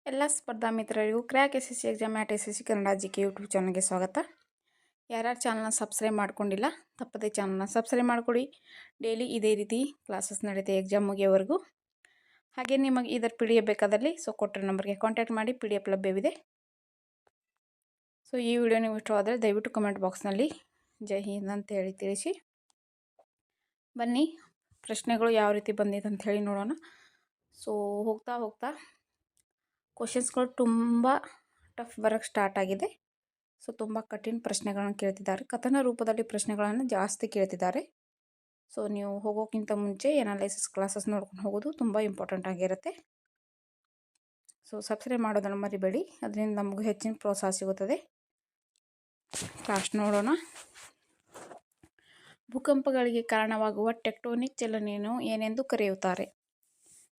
ಎಲ್ಲ ಸ್ಪರ್ಧಾ ಮಿತ್ರರಿಗೂ crack S S C exam mat S S C Kannada G K YouTube ಚಾನಲ್ಗೆ ಸ್ವಾಗತ. ಯಾರ್ಯಾರು ಚಾನಲ್ನ ಸಬ್ಸ್ಕ್ರೈಬ್ ಮಾಡ್ಕೊಂಡಿಲ್ಲ ತಪ್ಪದೇ ಚಾನಲ್ನ ಸಬ್ಸ್ಕ್ರೈಬ್ ಮಾಡ್ಕೊಳ್ಳಿ. ಡೈಲಿ ಇದೇ ರೀತಿ ಕ್ಲಾಸಸ್ ನಡೀತೆ ಎಕ್ಸಾಮ್ ಮುಗಿಯೋವರೆಗೂ. ಹಾಗೆ ನಿಮಗೆ ಇದರ ಪಿ ಡಿ ಎಫ್ ಬೇಕಾದಲ್ಲಿ ಕೊಟ್ಟಿರೋ ನಂಬರ್ಗೆ ಕಾಂಟ್ಯಾಕ್ಟ್ ಮಾಡಿ, ಪಿ ಡಿ ಎಫ್ ಲಭ್ಯವಿದೆ. ಈ ವಿಡಿಯೋ ನೀವು ಇಷ್ಟವಾದರೆ ದಯವಿಟ್ಟು ಕಮೆಂಟ್ ಬಾಕ್ಸ್ನಲ್ಲಿ ಜೈ ಹಿಂದ್ ಅಂತ ಹೇಳಿ ತಿಳಿಸಿ. ಬನ್ನಿ ಪ್ರಶ್ನೆಗಳು ಯಾವ ರೀತಿ ಬಂದಿದೆ ಅಂತ ಹೇಳಿ ನೋಡೋಣ. ಹೋಗ್ತಾ ಹೋಗ್ತಾ ಕ್ವಶನ್ಸ್ಗಳು ತುಂಬ ಟಫ್ ಬರೋಕ್ಕೆ ಸ್ಟಾರ್ಟ್ ಆಗಿದೆ. ತುಂಬ ಕಠಿಣ ಪ್ರಶ್ನೆಗಳನ್ನು ಕೇಳ್ತಿದ್ದಾರೆ. ಕಥನ ರೂಪದಲ್ಲಿ ಪ್ರಶ್ನೆಗಳನ್ನು ಜಾಸ್ತಿ ಕೇಳ್ತಿದ್ದಾರೆ. ನೀವು ಹೋಗೋಕ್ಕಿಂತ ಮುಂಚೆ ಎನಾಲಿಸಿಸ್ ಕ್ಲಾಸಸ್ ನೋಡ್ಕೊಂಡು ಹೋಗೋದು ತುಂಬ ಇಂಪಾರ್ಟೆಂಟ್ ಆಗಿರುತ್ತೆ. ಸಬ್ಸ್ಕ್ರೈಬ್ ಮಾಡೋದನ್ನು ಮರಿಬೇಡಿ, ಅದರಿಂದ ನಮಗೆ ಹೆಚ್ಚಿನ ಪ್ರೋತ್ಸಾಹ ಸಿಗುತ್ತದೆ. ಕ್ಲಾಸ್ ನೋಡೋಣ. ಭೂಕಂಪಗಳಿಗೆ ಕಾರಣವಾಗುವ ಟೆಕ್ಟೋನಿಕ್ ಚಲನೆಯನ್ನು ಏನೆಂದು ಕರೆಯುತ್ತಾರೆ?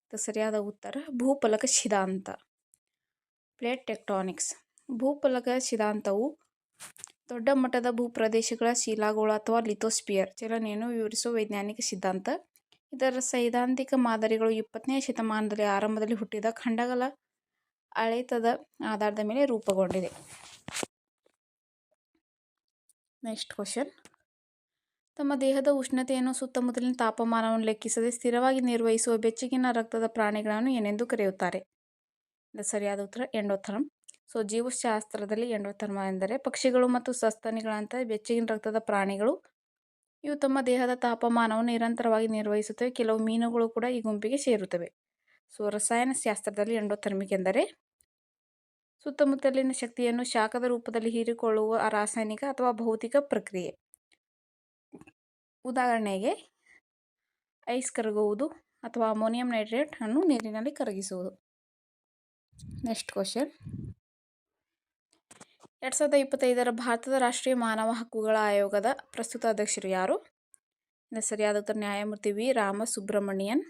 ಇದು ಸರಿಯಾದ ಉತ್ತರ ಭೂಫಲಕ ಸಿದ್ಧಾಂತ, ಪ್ಲೇಟ್ ಟೆಕ್ಟಾನಿಕ್ಸ್. ಭೂಫಲಕ ಸಿದ್ಧಾಂತವು ದೊಡ್ಡ ಮಟ್ಟದ ಭೂಪ್ರದೇಶಗಳ ಶಿಲಾಗೋಳ ಅಥವಾ ಲಿಥೋಸ್ಪಿಯರ್ ಚಲನೆಯನ್ನು ವಿವರಿಸುವ ವೈಜ್ಞಾನಿಕ ಸಿದ್ಧಾಂತ. ಇದರ ಸೈದ್ಧಾಂತಿಕ ಮಾದರಿಗಳು 20ನೇ ಶತಮಾನದಲ್ಲಿ ಆರಂಭದಲ್ಲಿ ಹುಟ್ಟಿದ ಖಂಡಗಳ ಅಳೆತದ ಆಧಾರದ ಮೇಲೆ ರೂಪುಗೊಂಡಿದೆ. Next question. ತಮ್ಮ ದೇಹದ ಉಷ್ಣತೆಯನ್ನು ಸುತ್ತಮುತ್ತಲಿನ ತಾಪಮಾನವನ್ನು ಲೆಕ್ಕಿಸದೆ ಸ್ಥಿರವಾಗಿ ನಿರ್ವಹಿಸುವ ಬೆಚ್ಚಗಿನ ರಕ್ತದ ಪ್ರಾಣಿಗಳನ್ನು ಏನೆಂದು ಕರೆಯುತ್ತಾರೆ? ಇದು ಸರಿಯಾದ ಉತ್ತರ ಎಂಡೋಥರ್ಮ್. ಜೀವಶಾಸ್ತ್ರದಲ್ಲಿ ಎಂಡೋಥರ್ಮ್ ಎಂದರೆ ಪಕ್ಷಿಗಳು ಮತ್ತು ಸಸ್ತನಿಗಳಂತಹ ಬೆಚ್ಚಗಿನ ರಕ್ತದ ಪ್ರಾಣಿಗಳು. ಇವು ತಮ್ಮ ದೇಹದ ತಾಪಮಾನವನ್ನು ನಿರಂತರವಾಗಿ ನಿರ್ವಹಿಸುತ್ತವೆ. ಕೆಲವು ಮೀನುಗಳು ಕೂಡ ಈ ಗುಂಪಿಗೆ ಸೇರುತ್ತವೆ. ರಸಾಯನಶಾಸ್ತ್ರದಲ್ಲಿ ಎಂಡೋಥರ್ಮಿಕ್ ಎಂದರೆ ಸುತ್ತಮುತ್ತಲಿನ ಶಕ್ತಿಯನ್ನು ಶಾಖದ ರೂಪದಲ್ಲಿ ಹೀರಿಕೊಳ್ಳುವ ರಾಸಾಯನಿಕ ಅಥವಾ ಭೌತಿಕ ಪ್ರಕ್ರಿಯೆ. ಉದಾಹರಣೆಗೆ ಐಸ್ ಕರಗುವುದು ಅಥವಾ ಅಮೋನಿಯಂ ನೈಟ್ರೇಟ್ ಅನ್ನು ನೀರಿನಲ್ಲಿ ಕರಗಿಸುವುದು. Next question. 2025ರ ಭಾರತದ ರಾಷ್ಟ್ರೀಯ ಮಾನವ ಹಕ್ಕುಗಳ ಆಯೋಗದ ಪ್ರಸ್ತುತ ಅಧ್ಯಕ್ಷರು ಯಾರು? ಇದು ಸರಿಯಾದ ಉತ್ತರ ನ್ಯಾಯಮೂರ್ತಿ ವಿ ರಾಮಸುಬ್ರಮಣಿಯನ್.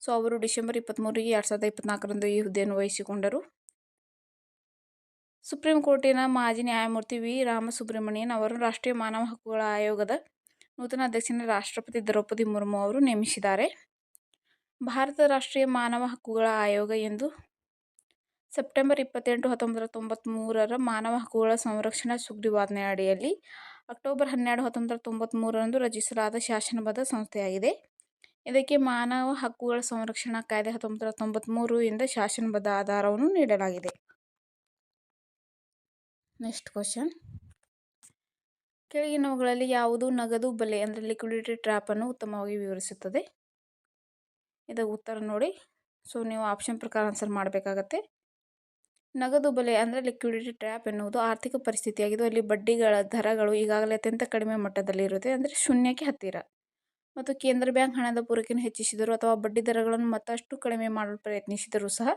ಅವರು ಡಿಸೆಂಬರ್ 23, 2024ರಂದು ಈ ಹುದ್ದೆಯನ್ನು ವಹಿಸಿಕೊಂಡರು. ಸುಪ್ರೀಂ ಕೋರ್ಟಿನ ಮಾಜಿ ನ್ಯಾಯಮೂರ್ತಿ ವಿ ರಾಮಸುಬ್ರಮಣಿಯನ್ ಅವರು ರಾಷ್ಟ್ರೀಯ ಮಾನವ ಹಕ್ಕುಗಳ ಆಯೋಗದ ನೂತನ ಅಧ್ಯಕ್ಷರನ್ನು ರಾಷ್ಟ್ರಪತಿ ದ್ರೌಪದಿ ಮುರ್ಮು ಅವರು ನೇಮಿಸಿದ್ದಾರೆ. ಭಾರತದ ರಾಷ್ಟ್ರೀಯ ಮಾನವ ಹಕ್ಕುಗಳ ಆಯೋಗ ಎಂದು ಸೆಪ್ಟೆಂಬರ್ 28, 1993ರ ಮಾನವ ಹಕ್ಕುಗಳ ಸಂರಕ್ಷಣಾ ಸುಗ್ರೀವಾಜ್ಞೆ ಅಡಿಯಲ್ಲಿ ಅಕ್ಟೋಬರ್ 12, 1993ರಂದು ರಚಿಸಲಾದ ಶಾಸನಬದ್ಧ ಸಂಸ್ಥೆಯಾಗಿದೆ. ಇದಕ್ಕೆ ಮಾನವ ಹಕ್ಕುಗಳ ಸಂರಕ್ಷಣಾ ಕಾಯ್ದೆ 1993 ಇಂದ ಶಾಸನಬದ್ಧ ಆಧಾರವನ್ನು ನೀಡಲಾಗಿದೆ. Next question. ಕೆಳಗಿನವುಗಳಲ್ಲಿ ಯಾವುದು ನಗದು ಬಲೆ ಅಂದರೆ ಲಿಕ್ವಿಡಿಟಿ ಟ್ರ್ಯಾಪ್ ಅನ್ನು ಉತ್ತಮವಾಗಿ ವಿವರಿಸುತ್ತದೆ? ಇದಕ್ಕೆ ಉತ್ತರ ನೋಡಿ. ನೀವು ಆಪ್ಷನ್ ಪ್ರಕಾರ ಆನ್ಸರ್ ಮಾಡಬೇಕಾಗತ್ತೆ. ನಗದು ಬಲೆ ಅಂದರೆ ಲಿಕ್ವಿಡಿಟಿ ಟ್ರ್ಯಾಪ್ ಎನ್ನುವುದು ಆರ್ಥಿಕ ಪರಿಸ್ಥಿತಿಯಾಗಿದ್ದು ಅಲ್ಲಿ ಬಡ್ಡಿಗಳ ದರಗಳು ಈಗಾಗಲೇ ಅತ್ಯಂತ ಕಡಿಮೆ ಮಟ್ಟದಲ್ಲಿ ಇರುತ್ತೆ, ಅಂದರೆ ಶೂನ್ಯಕ್ಕೆ ಹತ್ತಿರ, ಮತ್ತು ಕೇಂದ್ರ ಬ್ಯಾಂಕ್ ಹಣದ ಪೂರೈಕೆಯನ್ನು ಹೆಚ್ಚಿಸಿದರೂ ಅಥವಾ ಬಡ್ಡಿ ದರಗಳನ್ನು ಮತ್ತಷ್ಟು ಕಡಿಮೆ ಮಾಡಲು ಪ್ರಯತ್ನಿಸಿದರೂ ಸಹ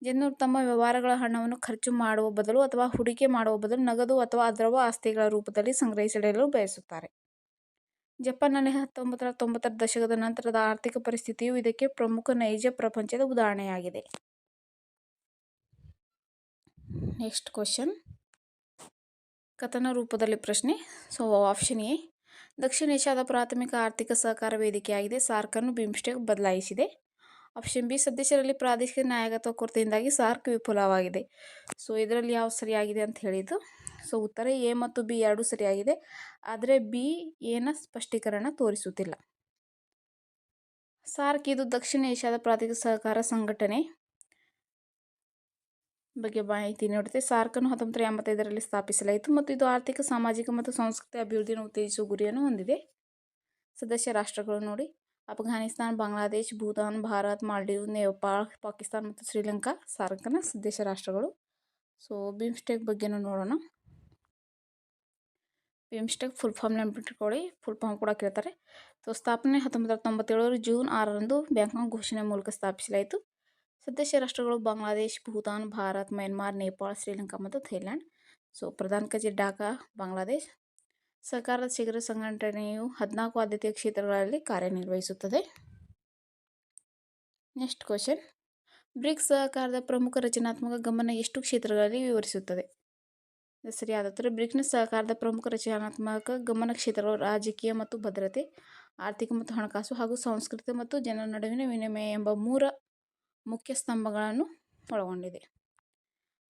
ಜನರು ತಮ್ಮ ವ್ಯವಹಾರಗಳ ಹಣವನ್ನು ಖರ್ಚು ಮಾಡುವ ಬದಲು ಅಥವಾ ಹೂಡಿಕೆ ಮಾಡುವ ಬದಲು ನಗದು ಅಥವಾ ದ್ರವ ಆಸ್ತಿಗಳ ರೂಪದಲ್ಲಿ ಸಂಗ್ರಹಿಸಿಡಲು ಬಯಸುತ್ತಾರೆ. ಜಪಾನ್ನಲ್ಲಿ 1990ರ ದಶಕದ ನಂತರದ ಆರ್ಥಿಕ ಪರಿಸ್ಥಿತಿಯು ಇದಕ್ಕೆ ಪ್ರಮುಖ ನೈಜ ಪ್ರಪಂಚದ ಉದಾಹರಣೆಯಾಗಿದೆ. Next question. ಕಥನ ರೂಪದಲ್ಲಿ ಪ್ರಶ್ನೆ. ಆಪ್ಷನ್ ಎ ದಕ್ಷಿಣ ಏಷ್ಯಾದ ಪ್ರಾಥಮಿಕ ಆರ್ಥಿಕ ಸಹಕಾರ ವೇದಿಕೆಯಾಗಿದೆ. ಸಾರ್ಕ್ ಅನ್ನು ಬಿಮ್ಸ್ಟೆಕ್ ಬದಲಾಯಿಸಿದೆ. ಆಪ್ಷನ್ ಬಿ ಸದಸ್ಯರಲ್ಲಿ ಪ್ರಾದೇಶಿಕ ನಾಯಕತ್ವ ಕೊರತೆಯಿಂದಾಗಿ ಸಾರ್ಕ್ ವಿಫಲವಾಗಿದೆ. ಇದರಲ್ಲಿ ಯಾವ ಸರಿಯಾಗಿದೆ ಅಂತ ಹೇಳಿದ್ದು? ಉತ್ತರ ಎ ಮತ್ತು ಬಿ ಎರಡೂ ಸರಿಯಾಗಿದೆ, ಆದರೆ ಬಿ ಏನ ಸ್ಪಷ್ಟೀಕರಣ ತೋರಿಸುತ್ತಿಲ್ಲ. ಸಾರ್ಕ್ ಇದು ದಕ್ಷಿಣ ಏಷ್ಯಾದ ಪ್ರಾದೇಶಿಕ ಸಹಕಾರ ಸಂಘಟನೆ ಬಗ್ಗೆ ಮಾಹಿತಿ ನೀಡುತ್ತೆ. ಸಾರ್ಕ್ ಅನ್ನು 1985ರಲ್ಲಿ ಸ್ಥಾಪಿಸಲಾಯಿತು ಮತ್ತು ಇದು ಆರ್ಥಿಕ, ಸಾಮಾಜಿಕ ಮತ್ತು ಸಾಂಸ್ಕೃತಿಕ ಅಭಿವೃದ್ಧಿಯನ್ನು ಉತ್ತೇಜಿಸುವ ಗುರಿಯನ್ನು ಹೊಂದಿದೆ. ಸದಸ್ಯ ರಾಷ್ಟ್ರಗಳು ನೋಡಿ: ಅಫ್ಘಾನಿಸ್ತಾನ್, ಬಾಂಗ್ಲಾದೇಶ್, ಭೂತಾನ್, ಭಾರತ್, ಮಾಲ್ಡೀವ್, ನೇಪಾಳ, ಪಾಕಿಸ್ತಾನ ಮತ್ತು ಶ್ರೀಲಂಕಾ ಸಾರ್ಕ್ನ ಸದಸ್ಯ ರಾಷ್ಟ್ರಗಳು. ಬಿಮ್ಸ್ಟೆಕ್ ಬಗ್ಗೆನೂ ನೋಡೋಣ. ಬಿಮ್ಸ್ಟೆಕ್ ಫುಲ್ ಫಾರ್ಮ್ ನೆನಪಿಟ್ಕೊಳ್ಳಿ, ಫುಲ್ ಫಾರ್ಮ್ ಕೂಡ ಕೇಳ್ತಾರೆ. ಸ್ಥಾಪನೆ 1997 ಜೂನ್ 6ರಂದು ಬ್ಯಾಂಕಾಕ್ ಘೋಷಣೆ ಮೂಲಕ ಸ್ಥಾಪಿಸಲಾಯಿತು. ಸದಸ್ಯ ರಾಷ್ಟ್ರಗಳು ಬಾಂಗ್ಲಾದೇಶ್, ಭೂತಾನ್, ಭಾರತ್, ಮ್ಯಾನ್ಮಾರ್, ನೇಪಾಳ, ಶ್ರೀಲಂಕಾ ಮತ್ತು ಥೈಲ್ಯಾಂಡ್. ಪ್ರಧಾನ ಕಚೇರಿ ಢಾಕಾ, ಬಾಂಗ್ಲಾದೇಶ್. ಸಹಕಾರದ ಶೀಘ್ರ ಸಂಘಟನೆಯು 14 ಆದ್ಯತೆಯ ಕ್ಷೇತ್ರಗಳಲ್ಲಿ ಕಾರ್ಯನಿರ್ವಹಿಸುತ್ತದೆ. Next question. ಬ್ರಿಕ್ಸ್ ಸಹಕಾರದ ಪ್ರಮುಖ ರಚನಾತ್ಮಕ ಗಮನ ಎಷ್ಟು ಕ್ಷೇತ್ರಗಳಲ್ಲಿ ವಿವರಿಸುತ್ತದೆ? ಸರಿಯಾದ ಉತ್ತರ ಬ್ರಿಕ್ಸ್ ಸಹಕಾರದ ಪ್ರಮುಖ ರಚನಾತ್ಮಕ ಗಮನ ಕ್ಷೇತ್ರಗಳು ರಾಜಕೀಯ ಮತ್ತು ಭದ್ರತೆ, ಆರ್ಥಿಕ ಮತ್ತು ಹಣಕಾಸು, ಹಾಗೂ ಸಾಂಸ್ಕೃತಿಕ ಮತ್ತು ಜನರ ನಡುವಿನ ವಿನಿಮಯ ಎಂಬ 3 ಮುಖ್ಯ ಸ್ತಂಭಗಳನ್ನು ಒಳಗೊಂಡಿದೆ.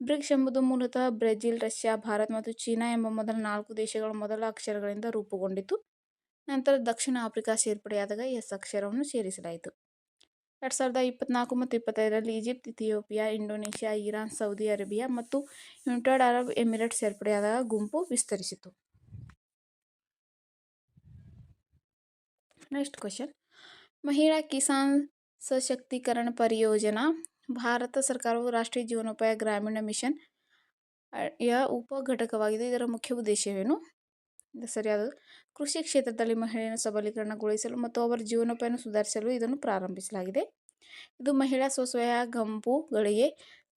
ಬ್ರಿಕ್ಸ್ ಎಂಬುದು ಮೂಲತಃ ಬ್ರೆಜಿಲ್, ರಷ್ಯಾ, ಭಾರತ ಮತ್ತು ಚೀನಾ ಎಂಬ ಮೊದಲ 4 ದೇಶಗಳ ಮೊದಲ ಅಕ್ಷರಗಳಿಂದ ರೂಪುಗೊಂಡಿತು. ನಂತರ ದಕ್ಷಿಣ ಆಫ್ರಿಕಾ ಸೇರ್ಪಡೆಯಾದಾಗ ಎಸ್ ಅಕ್ಷರವನ್ನು ಸೇರಿಸಲಾಯಿತು. 2024 ಮತ್ತು 2025ರಲ್ಲಿ Egypt, Ethiopia, Indonesia, Iran, Saudi Arabia ಮತ್ತು ಯುನೈಟೆಡ್ ಅರಬ್ ಎಮಿರೇಟ್ಸ್ ಸೇರ್ಪಡೆಯಾದಾಗ ಗುಂಪು ವಿಸ್ತರಿಸಿತು. ನೆಕ್ಸ್ಟ್ ಕ್ವಶನ್, ಮಹಿಳಾ ಕಿಸಾನ್ ಸಶಕ್ತೀಕರಣ ಪರಿಯೋಜನಾ ಭಾರತ ಸರ್ಕಾರವು ರಾಷ್ಟ್ರೀಯ ಜೀವನೋಪಾಯ ಗ್ರಾಮೀಣ ಮಿಷನ್ ಯ ಉಪ ಘಟಕವಾಗಿದೆ. ಇದರ ಮುಖ್ಯ ಉದ್ದೇಶವೇನು? ಸರಿಯಾದದು ಕೃಷಿ ಕ್ಷೇತ್ರದಲ್ಲಿ ಮಹಿಳೆಯನ್ನು ಸಬಲೀಕರಣಗೊಳಿಸಲು ಮತ್ತು ಅವರ ಜೀವನೋಪಾಯವನ್ನು ಸುಧಾರಿಸಲು ಇದನ್ನು ಪ್ರಾರಂಭಿಸಲಾಗಿದೆ. ಇದು ಮಹಿಳಾ ಸ್ವಸಹಾಯ ಗುಂಪುಗಳಿಗೆ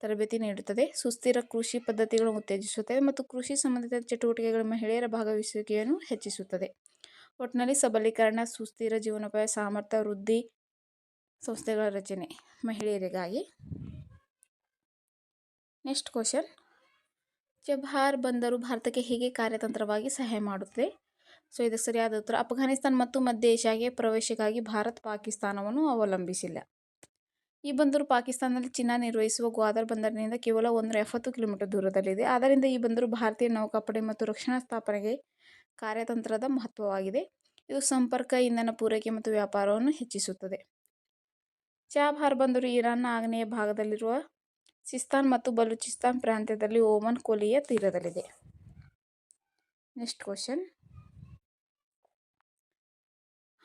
ತರಬೇತಿ ನೀಡುತ್ತದೆ, ಸುಸ್ಥಿರ ಕೃಷಿ ಪದ್ಧತಿಗಳನ್ನು ಉತ್ತೇಜಿಸುತ್ತದೆ ಮತ್ತು ಕೃಷಿ ಸಂಬಂಧಿತ ಚಟುವಟಿಕೆಗಳ ಮಹಿಳೆಯರ ಭಾಗವಹಿಸುವಿಕೆಯನ್ನು ಹೆಚ್ಚಿಸುತ್ತದೆ. ಒಟ್ಟಿನಲ್ಲಿ ಸಬಲೀಕರಣ, ಸುಸ್ಥಿರ ಜೀವನೋಪಾಯ, ಸಾಮರ್ಥ್ಯ ವೃದ್ಧಿ, ಸಂಸ್ಥೆಗಳ ರಚನೆ ಮಹಿಳೆಯರಿಗಾಗಿ. ನೆಕ್ಸ್ಟ್ ಕ್ವಶನ್, ಚಬಹಾರ್ ಬಂದರು ಭಾರತಕ್ಕೆ ಹೇಗೆ ಕಾರ್ಯತಂತ್ರವಾಗಿ ಸಹಾಯ ಮಾಡುತ್ತದೆ? ಸೊ ಇದಕ್ಕೆ ಸರಿಯಾದ ಉತ್ತರ, ಅಫ್ಘಾನಿಸ್ತಾನ ಮತ್ತು ಮಧ್ಯ ಏಷ್ಯಾಗೆ ಪ್ರವೇಶಕ್ಕಾಗಿ ಭಾರತ ಪಾಕಿಸ್ತಾನವನ್ನು ಅವಲಂಬಿಸಿಲ್ಲ. ಈ ಬಂದರು ಪಾಕಿಸ್ತಾನದಲ್ಲಿ ಚಿನ್ನ ನಿರ್ವಹಿಸುವ ಗ್ವಾದರ್ ಬಂದರಿನಿಂದ ಕೇವಲ 170 ಕಿಲೋಮೀಟರ್ ದೂರದಲ್ಲಿದೆ. ಆದ್ದರಿಂದ ಈ ಬಂದರು ಭಾರತೀಯ ನೌಕಾಪಡೆ ಮತ್ತು ರಕ್ಷಣಾ ಸ್ಥಾಪನೆಗೆ ಕಾರ್ಯತಂತ್ರದ ಮಹತ್ವವಾಗಿದೆ. ಇದು ಸಂಪರ್ಕ, ಇಂಧನ ಪೂರೈಕೆ ಮತ್ತು ವ್ಯಾಪಾರವನ್ನು ಹೆಚ್ಚಿಸುತ್ತದೆ. ಚಾಬಹಾರ್ ಬಂದರು ಇರಾನ್ನ ಆಗ್ನೇಯ ಭಾಗದಲ್ಲಿರುವ ಸಿಸ್ತಾನ್ ಮತ್ತು ಬಲೂಚಿಸ್ತಾನ್ ಪ್ರಾಂತ್ಯದಲ್ಲಿ ಓಮನ್ ಕೊಲ್ಲಿಯ ತೀರದಲ್ಲಿದೆ. ನೆಕ್ಸ್ಟ್ ಕ್ವಶನ್,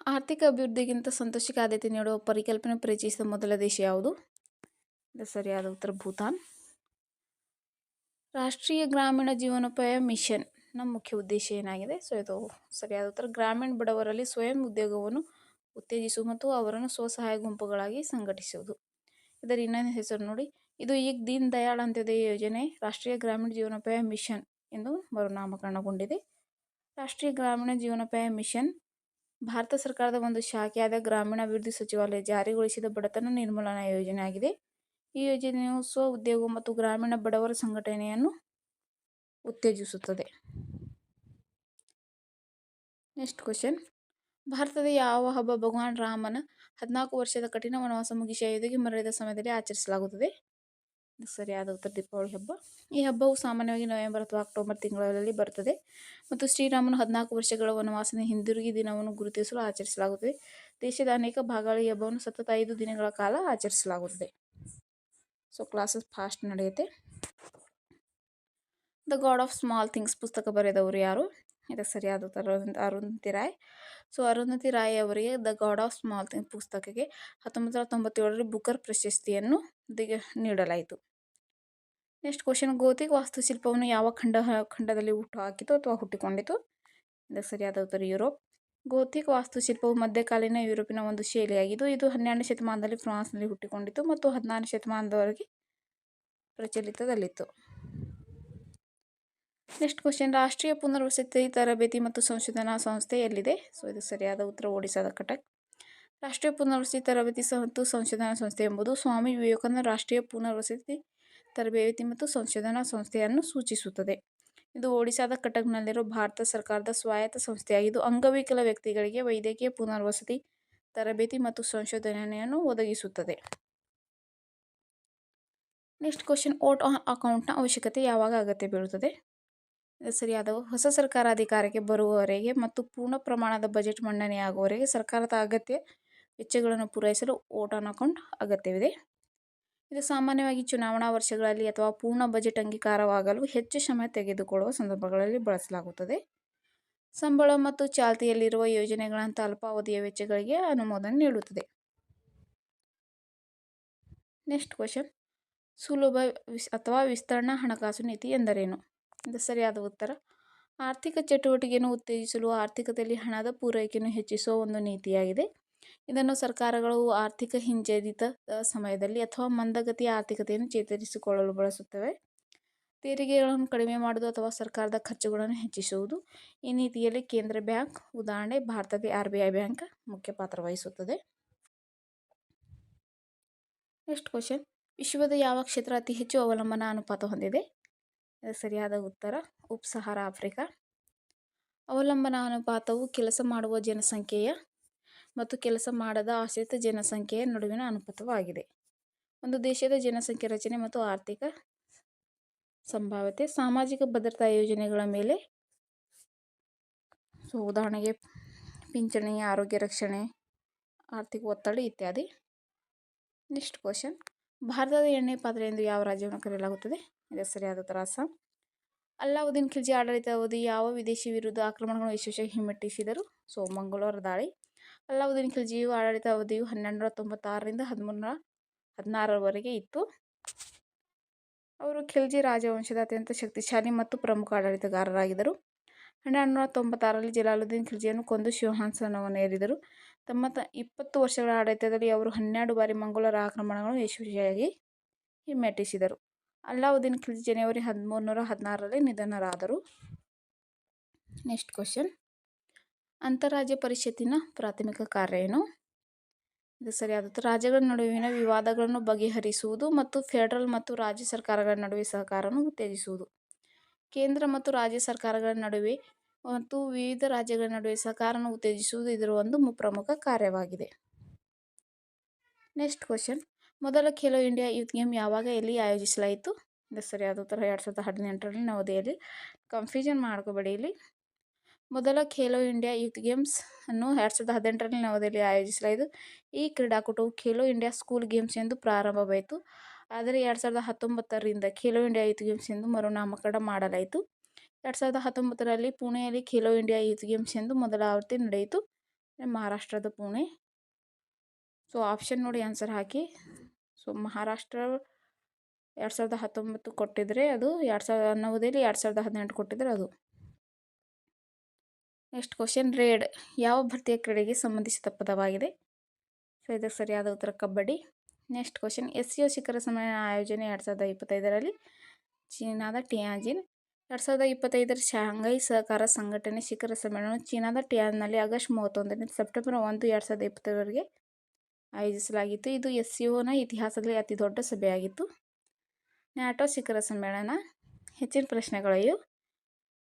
ಆರ್ಥಿಕ ಅಭಿವೃದ್ಧಿಗಿಂತ ಸಂತೋಷಕ್ಕೆ ಆದ್ಯತೆ ನೀಡುವ ಪರಿಕಲ್ಪನೆ ಪರಿಚಯಿಸಿದ ಮೊದಲ ದೇಶ ಯಾವುದು? ಸರಿಯಾದ ಉತ್ತರ ಭೂತಾನ್. ರಾಷ್ಟ್ರೀಯ ಗ್ರಾಮೀಣ ಜೀವನೋಪಾಯ ಮಿಷನ್ ನ ಮುಖ್ಯ ಉದ್ದೇಶ ಏನಾಗಿದೆ? ಸೊ ಇದು ಸರಿಯಾದ ಉತ್ತರ, ಗ್ರಾಮೀಣ ಬಡವರಲ್ಲಿ ಸ್ವಯಂ ಉದ್ಯೋಗವನ್ನು ಉತ್ತೇಜಿಸುವುದು ಮತ್ತು ಅವರನ್ನು ಸ್ವಸಹಾಯ ಗುಂಪುಗಳಾಗಿ ಸಂಘಟಿಸುವುದು. ಇದರ ಇನ್ನೊಂದು ಹೆಸರು ನೋಡಿ, ಇದು ಈಗ ದೀನ್ ದಯಾಳ್ ಅಂತ್ಯೋದಯ ಯೋಜನೆ ರಾಷ್ಟ್ರೀಯ ಗ್ರಾಮೀಣ ಜೀವನೋಪಾಯ ಮಿಷನ್ ಎಂದು ಮರುನಾಮಕರಣಗೊಂಡಿದೆ. ರಾಷ್ಟ್ರೀಯ ಗ್ರಾಮೀಣ ಜೀವನೋಪಾಯ ಮಿಷನ್ ಭಾರತ ಸರ್ಕಾರದ ಒಂದು ಶಾಖೆಯಾದ ಗ್ರಾಮೀಣಾಭಿವೃದ್ಧಿ ಸಚಿವಾಲಯ ಜಾರಿಗೊಳಿಸಿದ ಬಡತನ ನಿರ್ಮೂಲನಾ ಯೋಜನೆಯಾಗಿದೆ. ಈ ಯೋಜನೆಯು ಸ್ವ ಉದ್ಯೋಗ ಮತ್ತು ಗ್ರಾಮೀಣ ಬಡವರ ಸಂಘಟನೆಯನ್ನು ಉತ್ತೇಜಿಸುತ್ತದೆ. ನೆಕ್ಸ್ಟ್ ಕ್ವಶನ್, ಭಾರತದ ಯಾವ ಹಬ್ಬ ಭಗವಾನ್ ರಾಮನ 14 ವರ್ಷದ ಕಠಿಣ ವನವಾಸ ಮುಗಿಸಿ ಅಯೋಧ್ಯೆಗೆ ಮರಳಿದ ಸಮಯದಲ್ಲಿ ಆಚರಿಸಲಾಗುತ್ತದೆ? ಸರಿಯಾದ ಉತ್ತರ ದೀಪಾವಳಿ ಹಬ್ಬ. ಈ ಹಬ್ಬವು ಸಾಮಾನ್ಯವಾಗಿ ನವೆಂಬರ್ ಅಥವಾ ಅಕ್ಟೋಬರ್ ತಿಂಗಳಲ್ಲಿ ಬರುತ್ತದೆ ಮತ್ತು ಶ್ರೀರಾಮನು 14 ವರ್ಷಗಳ ವನವಾಸದಿಂದ ಹಿಂದಿರುಗಿ ದಿನವನ್ನು ಗುರುತಿಸಲು ಆಚರಿಸಲಾಗುತ್ತದೆ. ದೇಶದ ಅನೇಕ ಭಾಗಗಳಲ್ಲಿ ಈ ಹಬ್ಬವನ್ನು ಸತತ 5 ದಿನಗಳ ಕಾಲ ಆಚರಿಸಲಾಗುತ್ತದೆ. ಸೊ ಕ್ಲಾಸಸ್ ಫಾಸ್ಟ್ ನಡೆಯುತ್ತೆ. The god of small things ಪುಸ್ತಕ ಬರೆದವರು ಯಾರು? ಇದಕ್ಕೆ ಸರಿಯಾದ ಉತ್ತರ ಅರುಂಧತಿ ರಾಯ್. ಸೊ ಅರುಂಧತಿ ರಾಯ್ ಅವರಿಗೆ the god of small things ಪುಸ್ತಕಕ್ಕೆ 1997ರಲ್ಲಿ ಬುಕರ್ ಪ್ರಶಸ್ತಿಯನ್ನು ನೀಡಲಾಯಿತು. ನೆಕ್ಸ್ಟ್ ಕ್ವಶನ್, ಗೋಥಿಕ್ ವಾಸ್ತುಶಿಲ್ಪವನ್ನು ಯಾವ ಖಂಡದಲ್ಲಿ ಹುಟ್ಟುಹಾಕಿತು ಅಥವಾ ಹುಟ್ಟಿಕೊಂಡಿತು? ಇದಕ್ಕೆ ಸರಿಯಾದ ಉತ್ತರ ಯುರೋಪ್. ಗೋಥಿಕ್ ವಾಸ್ತುಶಿಲ್ಪವು ಮಧ್ಯಕಾಲೀನ ಯುರೋಪಿನ ಒಂದು ಶೈಲಿಯಾಗಿದ್ದು ಇದು 12ನೇ ಶತಮಾನದಲ್ಲಿ ಫ್ರಾನ್ಸ್ನಲ್ಲಿ ಹುಟ್ಟಿಕೊಂಡಿತು ಮತ್ತು 16ನೇ ಶತಮಾನದವರೆಗೆ ಪ್ರಚಲಿತದಲ್ಲಿತ್ತು. ನೆಕ್ಸ್ಟ್ ಕ್ವಶನ್, ರಾಷ್ಟ್ರೀಯ ಪುನರ್ವಸತಿ ತರಬೇತಿ ಮತ್ತು ಸಂಶೋಧನಾ ಸಂಸ್ಥೆ ಎಲ್ಲಿದೆ? ಸೊ ಇದು ಸರಿಯಾದ ಉತ್ತರ ಒಡಿಶಾದ ಕಟಕ್. ರಾಷ್ಟ್ರೀಯ ಪುನರ್ವಸತಿ ತರಬೇತಿ ಮತ್ತು ಸಂಶೋಧನಾ ಸಂಸ್ಥೆ ಎಂಬುದು ಸ್ವಾಮಿ ವಿವೇಕಾನಂದ ರಾಷ್ಟ್ರೀಯ ಪುನರ್ವಸತಿ ತರಬೇತಿ ಮತ್ತು ಸಂಶೋಧನಾ ಸಂಸ್ಥೆಯನ್ನು ಸೂಚಿಸುತ್ತದೆ. ಇದು ಒಡಿಶಾದ ಕಟಕ್ನಲ್ಲಿರುವ ಭಾರತ ಸರ್ಕಾರದ ಸ್ವಾಯತ್ತ ಸಂಸ್ಥೆಯಾಗಿದ್ದು ಅಂಗವಿಕಲ ವ್ಯಕ್ತಿಗಳಿಗೆ ವೈದ್ಯಕೀಯ ಪುನರ್ವಸತಿ ತರಬೇತಿ ಮತ್ತು ಸಂಶೋಧನೆಯನ್ನು ಒದಗಿಸುತ್ತದೆ. ನೆಕ್ಸ್ಟ್ ಕ್ವಶನ್, ವೋಟ್ ಆನ್ ಅಕೌಂಟ್ನ ಅವಶ್ಯಕತೆ ಯಾವಾಗ ಅಗತ್ಯ ಬೀಳುತ್ತದೆ? ಸರಿಯಾದವು ಹೊಸ ಸರ್ಕಾರ ಅಧಿಕಾರಕ್ಕೆ ಬರುವವರೆಗೆ ಮತ್ತು ಪೂರ್ಣ ಪ್ರಮಾಣದ ಬಜೆಟ್ ಮಂಡನೆಯಾಗುವವರೆಗೆ ಸರ್ಕಾರದ ಅಗತ್ಯ ವೆಚ್ಚಗಳನ್ನು ಪೂರೈಸಲು ವೋಟ್ ಆನ್ ಅಕೌಂಟ್ ಅಗತ್ಯವಿದೆ. ಇದು ಸಾಮಾನ್ಯವಾಗಿ ಚುನಾವಣಾ ವರ್ಷಗಳಲ್ಲಿ ಅಥವಾ ಪೂರ್ಣ ಬಜೆಟ್ ಅಂಗೀಕಾರವಾಗಲು ಹೆಚ್ಚು ಸಮಯ ತೆಗೆದುಕೊಳ್ಳುವ ಸಂದರ್ಭಗಳಲ್ಲಿ ಬಳಸಲಾಗುತ್ತದೆ. ಸಂಬಳ ಮತ್ತು ಚಾಲ್ತಿಯಲ್ಲಿರುವ ಯೋಜನೆಗಳಂತಹ ಅಲ್ಪಾವಧಿಯ ವೆಚ್ಚಗಳಿಗೆ ಅನುಮೋದನೆ ನೀಡುತ್ತದೆ. ನೆಕ್ಸ್ಟ್ ಕ್ವಶನ್, ಸುಲಭ ಅಥವಾ ವಿಸ್ತರಣಾ ಹಣಕಾಸು ನೀತಿ ಎಂದರೇನು? ಇದು ಸರಿಯಾದ ಉತ್ತರ, ಆರ್ಥಿಕ ಚಟುವಟಿಕೆಯನ್ನು ಉತ್ತೇಜಿಸಲು ಆರ್ಥಿಕತೆಯಲ್ಲಿ ಹಣದ ಪೂರೈಕೆಯನ್ನು ಹೆಚ್ಚಿಸುವ ಒಂದು ನೀತಿಯಾಗಿದೆ. ಇದನ್ನು ಸರ್ಕಾರಗಳು ಆರ್ಥಿಕ ಹಿಂಜರಿತದ ಸಮಯದಲ್ಲಿ ಅಥವಾ ಮಂದಗತಿಯ ಆರ್ಥಿಕತೆಯನ್ನು ಚೇತರಿಸಿಕೊಳ್ಳಲು ಬಳಸುತ್ತವೆ. ತೆರಿಗೆಗಳನ್ನು ಕಡಿಮೆ ಮಾಡುವುದು ಅಥವಾ ಸರ್ಕಾರದ ಖರ್ಚುಗಳನ್ನು ಹೆಚ್ಚಿಸುವುದು ಈ ನೀತಿಯಲ್ಲಿ ಕೇಂದ್ರ ಬ್ಯಾಂಕ್, ಉದಾಹರಣೆ ಭಾರತದ RBI ಬ್ಯಾಂಕ್ ಮುಖ್ಯ ಪಾತ್ರ ವಹಿಸುತ್ತದೆ. ನೆಕ್ಸ್ಟ್ ಕ್ವಶನ್, ವಿಶ್ವದ ಯಾವ ಕ್ಷೇತ್ರ ಅತಿ ಹೆಚ್ಚು ಅವಲಂಬನಾ ಅನುಪಾತ ಹೊಂದಿದೆ? ಸರಿಯಾದ ಉತ್ತರ ಉಪ್-ಸಹಾರಾ ಆಫ್ರಿಕಾ. ಅವಲಂಬನಾ ಅನುಪಾತವು ಕೆಲಸ ಮಾಡುವ ಜನಸಂಖ್ಯೆಯ ಮತ್ತು ಕೆಲಸ ಮಾಡದ ಆಶ್ರಿತ ಜನಸಂಖ್ಯೆಯ ನಡುವಿನ ಅನುಪಾತವಾಗಿದೆ. ಒಂದು ದೇಶದ ಜನಸಂಖ್ಯೆ ರಚನೆ ಮತ್ತು ಆರ್ಥಿಕ ಸಂಭಾವ್ಯತೆ, ಸಾಮಾಜಿಕ ಭದ್ರತಾ ಯೋಜನೆಗಳ ಮೇಲೆ, ಸೊ ಉದಾಹರಣೆಗೆ ಪಿಂಚಣಿ, ಆರೋಗ್ಯ ರಕ್ಷಣೆ, ಆರ್ಥಿಕ ಒತ್ತಡ ಇತ್ಯಾದಿ. ನೆಕ್ಸ್ಟ್ ಕ್ವಶನ್, ಭಾರತದ ಎಣ್ಣೆ ಪಾತ್ರೆ ಎಂದು ಯಾವ ರಾಜ್ಯವನ್ನು ಕರೆಯಲಾಗುತ್ತದೆ? ಇದಕ್ಕೆ ಸರಿಯಾದ ಉತ್ತರ ಅಸ್ಸಾಂ. ಅಲ್ಲಾವುದ್ದೀನ್ ಖಿಲ್ಜಿ ಆಡಳಿತ ಅವಧಿ ಯಾವ ವಿದೇಶಿ ವಿರುದ್ಧ ಆಕ್ರಮಣಗಳನ್ನು ಯಶಸ್ವಿಯಾಗಿ ಹಿಮ್ಮೆಟ್ಟಿಸಿದರು? ಸೊ ಮಂಗಳೂರು ದಾಳಿ. ಅಲ್ಲಾವುದ್ದೀನ್ ಖಿಲ್ಜಿಯು ಆಡಳಿತ ಅವಧಿಯು 1296ರಿಂದ 1316ರವರೆಗೆ ಇತ್ತು. ಅವರು ಖಿಲ್ಜಿ ರಾಜವಂಶದ ಅತ್ಯಂತ ಶಕ್ತಿಶಾಲಿ ಮತ್ತು ಪ್ರಮುಖ ಆಡಳಿತಗಾರರಾಗಿದ್ದರು. 1296ರಲ್ಲಿ ಜಲಾಲುದ್ದೀನ್ ಖಿಲ್ಜಿಯನ್ನು ಕೊಂದು ಸಿಂಹಾಸನವನ್ನು ಏರಿದರು. ತಮ್ಮ 20 ವರ್ಷಗಳ ಆಡಳಿತದಲ್ಲಿ ಅವರು 12 ಬಾರಿ ಮಂಗೋಲರ ಆಕ್ರಮಣಗಳನ್ನು ಯಶಸ್ವಿಯಾಗಿ ಹಿಮ್ಮೆಟ್ಟಿಸಿದರು. ಅಲ್ಲಾವುದ್ದೀನ್ ಖಿಲ್ಜಿ ಜನವರಿ 1316ರಲ್ಲಿ ನಿಧನರಾದರು. ನೆಕ್ಸ್ಟ್ ಕ್ವಶನ್, ಅಂತಾರಾಜ್ಯ ಪರಿಷತ್ತಿನ ಪ್ರಾಥಮಿಕ ಕಾರ್ಯ ಏನು? ಇದು ಸರಿಯಾದ ಉತ್ತರ ರಾಜ್ಯಗಳ ನಡುವಿನ ವಿವಾದಗಳನ್ನು ಬಗೆಹರಿಸುವುದು ಮತ್ತು ಫೆಡರಲ್ ಮತ್ತು ರಾಜ್ಯ ಸರ್ಕಾರಗಳ ನಡುವೆ ಸಹಕಾರವನ್ನು ಉತ್ತೇಜಿಸುವುದು. ಕೇಂದ್ರ ಮತ್ತು ರಾಜ್ಯ ಸರ್ಕಾರಗಳ ನಡುವೆ ಮತ್ತು ವಿವಿಧ ರಾಜ್ಯಗಳ ನಡುವೆ ಸಹಕಾರವನ್ನು ಉತ್ತೇಜಿಸುವುದು ಇದರ ಒಂದು ಪ್ರಮುಖ ಕಾರ್ಯವಾಗಿದೆ. ನೆಕ್ಸ್ಟ್ ಕ್ವಶನ್, ಮೊದಲ ಖೇಲೋ ಇಂಡಿಯಾ ಯೂತ್ ಗೇಮ್ ಯಾವಾಗ ಎಲ್ಲಿ ಆಯೋಜಿಸಲಾಯಿತು? ಇದು ಸರಿಯಾದ ಉತ್ತರ 2018ರಲ್ಲಿ ನವದೆಹಲಿ. ಕನ್ಫ್ಯೂಷನ್ ಮಾಡ್ಕೋಬೇಡಿ ಇಲ್ಲಿ. ಮೊದಲ ಖೇಲೋ ಇಂಡಿಯಾ ಯೂತ್ ಗೇಮ್ಸ್ ಅನ್ನು 2018ರಲ್ಲಿ ನವದೆಹಲಿ ಆಯೋಜಿಸಲಾಯಿತು. ಈ ಕ್ರೀಡಾಕೂಟವು ಖೇಲೋ ಇಂಡಿಯಾ ಸ್ಕೂಲ್ ಗೇಮ್ಸ್ ಎಂದು ಪ್ರಾರಂಭವಾಯಿತು. ಆದರೆ 2019ರಿಂದ ಖೇಲೋ ಇಂಡಿಯಾ ಯೂತ್ ಗೇಮ್ಸ್ ಎಂದು ಮರುನಾಮಕರಣ ಮಾಡಲಾಯಿತು. 2019ರಲ್ಲಿ ಪುಣೆಯಲ್ಲಿ ಖೇಲೋ ಇಂಡಿಯಾ ಯೂತ್ ಗೇಮ್ಸ್ ಎಂದು ಮೊದಲ ಆವೃತ್ತಿ ನಡೆಯಿತು. ಮಹಾರಾಷ್ಟ್ರದ ಪುಣೆ. ಸೊ ಆಪ್ಷನ್ ನೋಡಿ ಆನ್ಸರ್ ಹಾಕಿ. ಸೊ ಮಹಾರಾಷ್ಟ್ರ 2019 ಕೊಟ್ಟಿದ್ರೆ ಅದು ನವದೆಹಲಿ 2018 ಕೊಟ್ಟಿದ್ರೆ ಅದು. ನೆಕ್ಸ್ಟ್ ಕ್ವಶನ್, ರೇಡ್ ಯಾವ ಭಾರತೀಯ ಕ್ರೀಡೆಗೆ ಸಂಬಂಧಿಸಿದ ಪದವಾಗಿದೆ? ಸೊ ಇದಕ್ಕೆ ಸರಿಯಾದ ಉತ್ತರ ಕಬಡ್ಡಿ. ನೆಕ್ಸ್ಟ್ ಕ್ವಶನ್, SCO ಶಿಖರ ಸಮ್ಮೇಳನ ಆಯೋಜನೆ 2025ರಲ್ಲಿ ಚೀನಾದ ಟಿಯಾಂಜಿನ್. 2025ರ ಶಾಂಘೈ ಸಹಕಾರ ಸಂಘಟನೆ ಶಿಖರ ಸಮ್ಮೇಳನವು ಚೀನಾದ ಟಿಯಾನ್ನಲ್ಲಿ ಆಗಸ್ಟ್ 31ರಿಂದ ಸೆಪ್ಟೆಂಬರ್ 1, 2025ವರೆಗೆ ಆಯೋಜಿಸಲಾಗಿತ್ತು. ಇದು SCOನ ಇತಿಹಾಸದಲ್ಲಿ ಅತಿ ದೊಡ್ಡ ಸಭೆಯಾಗಿತ್ತು. ನ್ಯಾಟೋ ಶಿಖರ ಸಮ್ಮೇಳನ. ಹೆಚ್ಚಿನ ಪ್ರಶ್ನೆಗಳು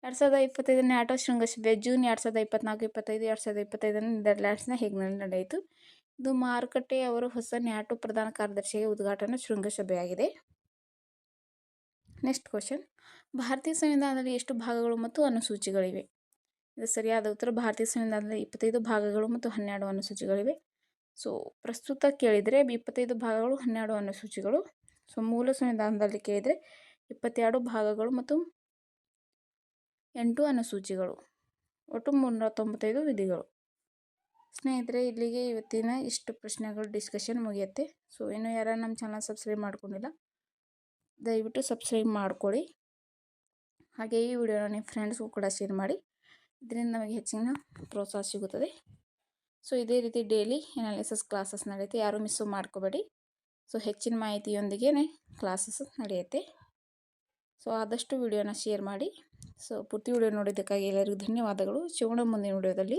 2025 ನ್ಯಾಟೋ ಶೃಂಗಸಭೆ ಜೂನ್ 2024-25 2025ರಲ್ಲಿ ನೆದರ್ಲ್ಯಾಂಡ್ಸ್ನ ಹೇಗ್ನಲ್ಲಿ ನಡೆಯಿತು. ಇದು ಮಾರುಕಟ್ಟೆ ಅವರ ಹೊಸ ನ್ಯಾಟೋ ಪ್ರಧಾನ ಕಾರ್ಯದರ್ಶಿಯಾಗಿ ಉದ್ಘಾಟನಾ ಶೃಂಗಸಭೆಯಾಗಿದೆ. ನೆಕ್ಸ್ಟ್ ಕ್ವಶನ್, ಭಾರತೀಯ ಸಂವಿಧಾನದಲ್ಲಿ ಎಷ್ಟು ಭಾಗಗಳು ಮತ್ತು ಅನುಸೂಚಿಗಳಿವೆ? ಇದು ಸರಿಯಾದ ಉತ್ತರ ಭಾರತೀಯ ಸಂವಿಧಾನದಲ್ಲಿ 25 ಭಾಗಗಳು ಮತ್ತು 12 ಅನುಸೂಚಿಗಳಿವೆ. ಸೊ ಪ್ರಸ್ತುತ ಕೇಳಿದರೆ 25 ಭಾಗಗಳು 12 ಅನುಸೂಚಿಗಳು. ಸೊ ಮೂಲ ಸಂವಿಧಾನದಲ್ಲಿ ಕೇಳಿದರೆ 22 ಭಾಗಗಳು ಮತ್ತು 8 ಅನುಸೂಚಿಗಳು, ಒಟ್ಟು 395 ವಿಧಿಗಳು. ಸ್ನೇಹಿತರೆ, ಇಲ್ಲಿಗೆ ಇವತ್ತಿನ ಇಷ್ಟು ಪ್ರಶ್ನೆಗಳು ಡಿಸ್ಕಷನ್ ಮುಗಿಯುತ್ತೆ. ಸೊ ಇನ್ನೂ ಯಾರು ನಮ್ಮ ಚಾನಲ್ ಸಬ್ಸ್ಕ್ರೈಬ್ ಮಾಡ್ಕೊಂಡಿಲ್ಲ ದಯವಿಟ್ಟು ಸಬ್ಸ್ಕ್ರೈಬ್ ಮಾಡ್ಕೊಳ್ಳಿ. ಹಾಗೆ ಈ ವಿಡಿಯೋನ ನಿಮ್ಮ ಫ್ರೆಂಡ್ಸ್ಗೂ ಕೂಡ ಶೇರ್ ಮಾಡಿ. ಇದರಿಂದ ನಮಗೆ ಹೆಚ್ಚಿನ ಪ್ರೋತ್ಸಾಹ ಸಿಗುತ್ತದೆ. ಸೊ ಇದೇ ರೀತಿ ಡೈಲಿ ಅನಾಲಿಸಿಸ್ ಕ್ಲಾಸಸ್ ನಡೆಯುತ್ತೆ, ಯಾರೂ ಮಿಸ್ಸು ಮಾಡ್ಕೋಬೇಡಿ. ಸೊ ಹೆಚ್ಚಿನ ಮಾಹಿತಿಯೊಂದಿಗೆ ಕ್ಲಾಸಸ್ ನಡೆಯುತ್ತೆ. ಸೊ ಆದಷ್ಟು ವಿಡಿಯೋನ ಶೇರ್ ಮಾಡಿ. ಸೊ ಪೂರ್ತಿ ವಿಡಿಯೋ ನೋಡಿದ್ದಕ್ಕಾಗಿ ಎಲ್ಲರಿಗೂ ಧನ್ಯವಾದಗಳು. ಸಿಗೋಣ ಮುಂದಿನ ವಿಡಿಯೋದಲ್ಲಿ.